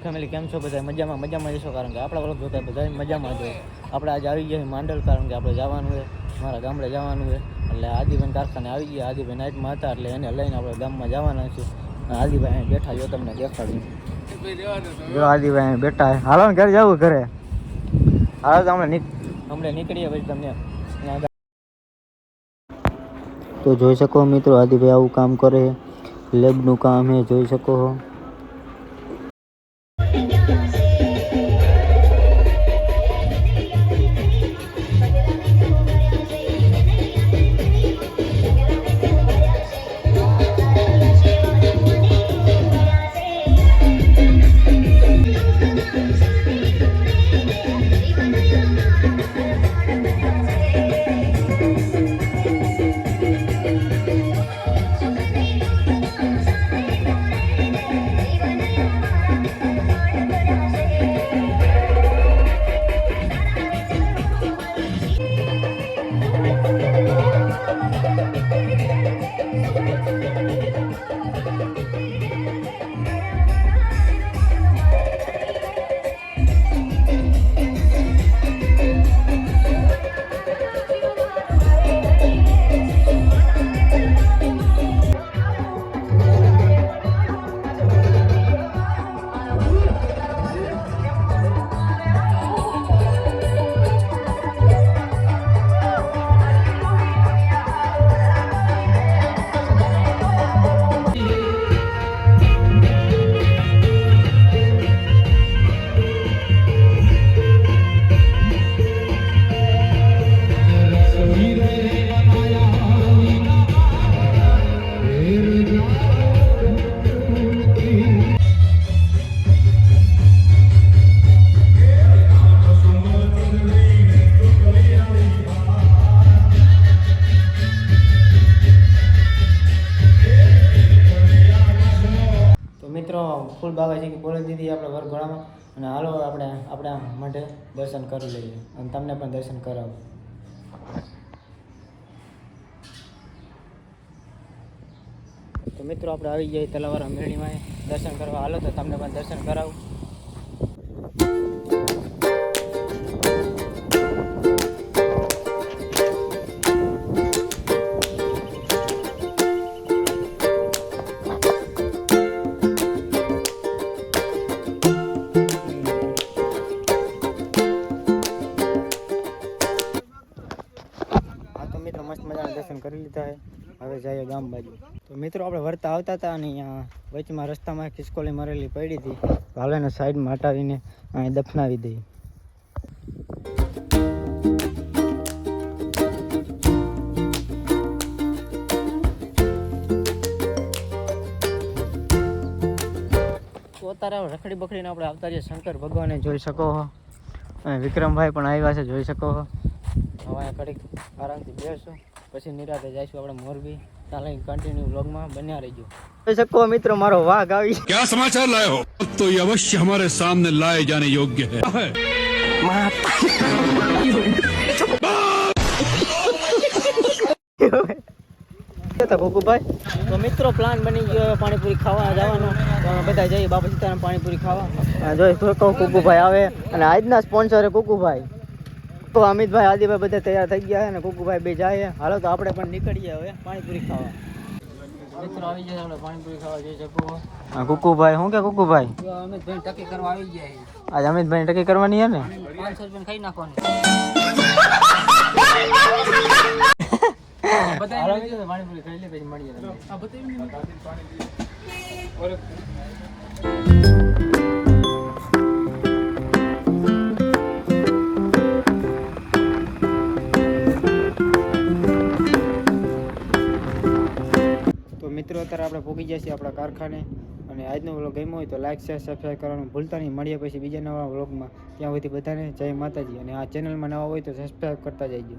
Family કેમ છો બધા? મજામાં જશો, કારણ કે આપણા વ્લોગ જોતા બધા મજામાં જ હોય. આપણે આજે આવી ગયા માંડલ, કારણ કે આપણે જવાનું છે મારા ગામડે જવાનું છે. એટલે આદિભાઈ કારખાને આવી ગયા. આદિભાઈ નાઇટમાં હતા એટલે એને લઈને આપણે ગામમાં જવાના છીએ. આદિભાઈ અહીં બેઠા, જો તમને દેખાડ્યું. જો આદિભાઈ અહીં બેઠા. હાલો ને ઘરે જવું, ઘરે હાલો તો હમણાં નીકળીએ પછી તમને. તો જોઈ શકો મિત્રો, આદિભાઈ આવું કામ કરે, લેબનું કામ હે, જોઈ શકો છો. મિત્રો ફૂલ બાગાજી બોલી દીધી આપણે વરઘોડામાં, અને હાલો આપણે આપણા માટે દર્શન કરી લઈએ અને તમને પણ દર્શન કરાવું. તો મિત્રો આપણે આવી જઈએ તલાવારા મેળીમાં દર્શન કરવા. હાલો તો તમને પણ દર્શન કરાવું. મસ્ત મજાના દર્શન કરી લીધા છે. હવે જઈએ ગામ બાજુ. તો મિત્રો આપણે વરતા આવતા હતા અને અહીંયા વચમાં રસ્તામાં ખિસકોલી મરેલી પડી હતી. હાલો એને સાઈડમાં હટાવીને અહીં દફનાવી દઈએ. તો અત્યારે રખડી બખડીને આપણે આવતા રહીએ શંકર ભગવાનને, જોઈ શકો છો. અને વિક્રમભાઈ પણ આવ્યા છે, જોઈ શકો છો. હવે કડીક આરામથી બેસશું, પછી નિરાતે જઈશું આપણે મોરબી. ચાલે કન્ટિન્યુ વ્લોગમાં બન્યા રહીજો. જોઈ શકો મિત્રો, મારો વાઘ આવી. क्या समाचार लाए हो? तो ये अवश्य हमारे सामने लाए जाने योग्य है. ગોકુભાઈ, તો મિત્રો પ્લાન બની ગયો પાણીપુરી ખાવા જવાનો. તો અમે બધા જઈએ બાપા સીતારામ પાણીપુરી ખાવા. જોઈ શકો કુકુભાઈ આવે, અને આજના સ્પોન્સર છે કુકુભાઈ. તો અમિતભાઈ, આદિભાઈ બધા તૈયાર થઈ ગયા છે ને કુકુભાઈ બે જાય. હાલો તો આપણે પણ નીકળીએ હવે પાણીપુરી ખાવા. મિત્રો આવી જાય આપણે પાણીપુરી ખાવા જઈ શકો. હા કુકુભાઈ, શું કે કુકુભાઈ? અમિતભાઈ ટકી કરવા આવી ગયા. આજે અમિતભાઈ ટકી કરવાની છે ને, 500 રૂપિયા ખાઈ નાખવાની. પાણીપુરી ખાઈ લે પછી મળીએ. મિત્રો અત્યારે આપણે પહોંચી ગયા છીએ આપણા કારખાને. અને આજનો વ્લોગ ગમ્યો હોય તો લાઈક શેર સબસ્ક્રાઈબ કરવાનું ભૂલતા નહીં. મળીએ પછી બીજા નવા વ્લોગમાં. ત્યાં સુધી બધાને જય માતાજી. અને આ ચેનલમાં નવા હોય તો સબસ્ક્રાઈબ કરતા જઈજો.